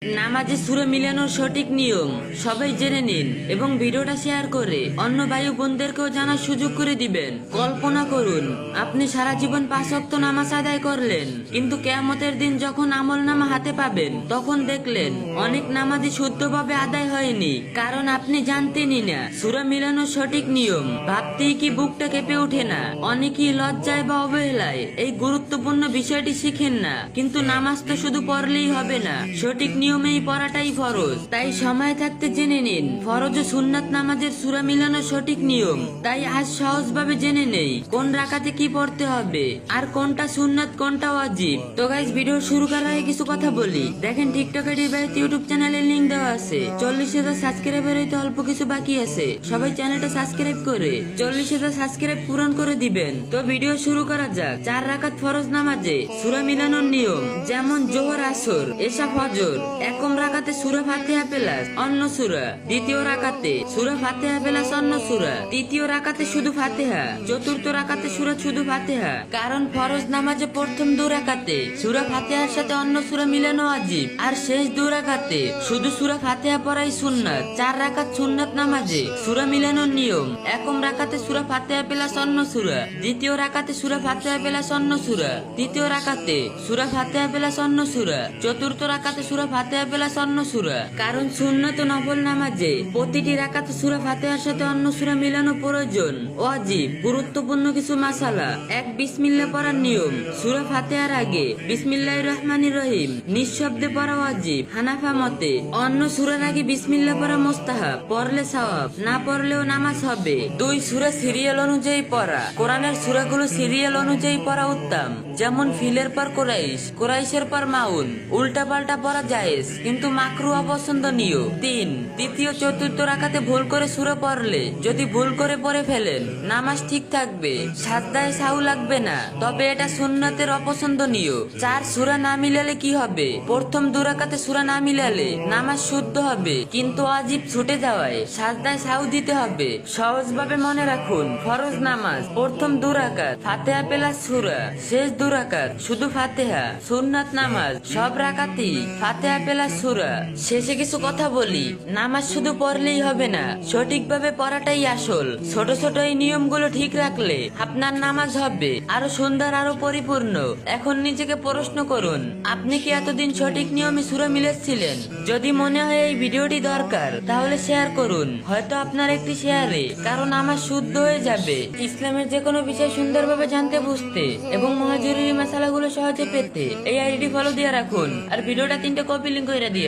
নামাজে সূরা মিলানোর সঠিক নিয়ম সবাই জেনে নিন এবং ভিডিওটা শেয়ার করে অন্য ভাই বোনদেরকেও জানার সুযোগ করে দিবেন। কল্পনা করুন আপনি সারা জীবন 5 ওয়াক্ত নামাজ আদায় করলেন, কিন্তু কিয়ামতের দিন যখন আমলনামা হাতে পাবেন তখন দেখলেন অনেক নামাজই শুদ্ধভাবে আদায় হয়নি, কারণ আপনি জানতেনই না সূরা মিলানোর সঠিক নিয়ম। ভাবতেই কি বুকটা কেঁপে ওঠে না? অনেকেই লজ্জায় বা অবহেলায় এই গুরুত্বপূর্ণ বিষয়টি শিখেন না। কিন্তু নামাজ তো শুধু পড়লেই হবে না, সঠিক নিয়মেই পড়াটাই ফরজ। তাই সময় থাকতে জেনে নিন ফরজ ও সুন্নাত নামাজের সূরা মিলানোর সঠিক নিয়ম। তাই আজ সহজভাবে জেনে নেই কোন রাকাতে কি পড়তে হবে আর কোনটা সুন্নাত কোনটা ওয়াজিব। তো গাইস, ভিডিও শুরু করার আগে কিছু কথা বলি। দেখেন, টিকটকের ডিভাইস ইউটিউব চ্যানেলের লিংক দেওয়া আছে। 40,000 সাবস্ক্রাইবার হইতে অল্প কিছু বাকি আছে। সবাই চ্যানেলটা সাবস্ক্রাইব করে 40,000 সাবস্ক্রাইব পূরণ করে দিবেন। তো ভিডিও শুরু করা যাক। 4 রাকাত ফরজ নামাজে সূরা মিলানোর নিয়ম, যেমন জোহর, আসর, এশা, ফজর। একম রাকাতে সূরা ফাতিহা প্লাস অন্য সূরা, দ্বিতীয় রাকাতে সূরা ফাতিহা প্লাস অন্য সূরা, তৃতীয় রাকাতে শুধু ফাতিহা, চতুর্থ রাকাতে সূরা শুধু ফাতিহা। কারণ ফরজ নামাজে প্রথম 2 রাকাতে সূরা ফাতিহার সাথে অন্য সূরা মিলানো ওয়াজিব, আর শেষ 2 রাকাতে শুধু সূরা ফাতিহা পড়াই সুন্নাত। 4 রাকাত সুন্নাত নামাজে সূরা মিলানোর নিয়ম, একম রাকাতে সূরা ফাতিহা প্লাস অন্য সূরা, দ্বিতীয় রাকাতে সূরা ফাতিহা প্লাস অন্য সূরা, তৃতীয় রাকাতে সূরা ফাতিহা প্লাস অন্য সূরা, চতুর্থ রাকাতে সূরা ফাতিহা প্লাস অন্য সূরা। কারণ সুন্নাত ও নফল নামাজে প্রতিটি রাকাতে সূরা ফাতিহার সাথে অন্য সূরা মিলানো প্রয়োজন। ওয়াজিব গুরুত্বপূর্ণ কিছু মাসালা। 1. বিসমিল্লাহ পড়ার নিয়ম। সূরা ফাতিহার আগে বিসমিল্লাহির রহমানির রহিম নিঃশব্দে পড়া ওয়াজিব হানাফা মতে। অন্য সূরার আগে বিসমিল্লাহ পড়া মুস্তাহাব, পড়লে সওয়াব, না পড়লেও নামাজ হবে। 2. সূরা সিরিয়াল অনুযায়ী পড়া। কোরআনের সূরাগুলো সিরিয়াল অনুযায়ী পড়া উত্তম, যেমন ফিলের পর কুরাইশ, কুরাইশের পর মাউন। উল্টা পাল্টা পড়া জায়েজ কিন্তু মাকরু অপছন্দনীয়। 3. তৃতীয় চতুর্থ রাকাতে ভুল করে সূরা পড়লে যদি ভুল করে পড়ে ফেলেন নামাজ ঠিক থাকবে, সাজদায় সাহু লাগবে না, তবে এটা সুন্নাতের অপছন্দনীয়। 4. সূরা না মিলালে কি হবে? প্রথম 2 রাকাতে সূরা না মিলালে নামাজ শুদ্ধ হবে, কিন্তু ওয়াজিব ছুটে যাওয়ায় সাজদায় সাহু দিতে হবে। সহজভাবে মনে রাখুন, ফরজ নামাজ প্রথম 2 রাকাত ফাতিহা প্লাস সূরা, শেষ 2 রাকাত শুধু ফাতিহা। সুন্নাত নামাজ সব রাকাতই ফাতিহা প্লাস সূরা। শেষে কিছু কথা বলি, নামাজ শুধু পড়লেই হবে না, সঠিকভাবে পড়াটাই আসল। ছোট ছোট এই নিয়মগুলো ঠিক রাখলে আপনার নামাজ হবে আরো সুন্দর, আরো পরিপূর্ণ। এখন নিজেকে প্রশ্ন করুন, আপনি কি এতদিন সঠিক নিয়মে সূরা মিলাচ্ছিলেন? যদি মনে হয় এই ভিডিওটি দরকার তাহলে শেয়ার করুন, হয়তো আপনার একটি শেয়ারে কারণ নামাজ শুদ্ধ হয়ে যাবে। ইসলামের যে কোনো বিষয় সুন্দরভাবে জানতে, বুঝতে এবং মহাজরুরি মশালাগুলো সহজে পেতে এই আইডি ফলো দিয়ে রাখুন, আর ভিডিওটা 3টে কপি লিংক করে দিয়ে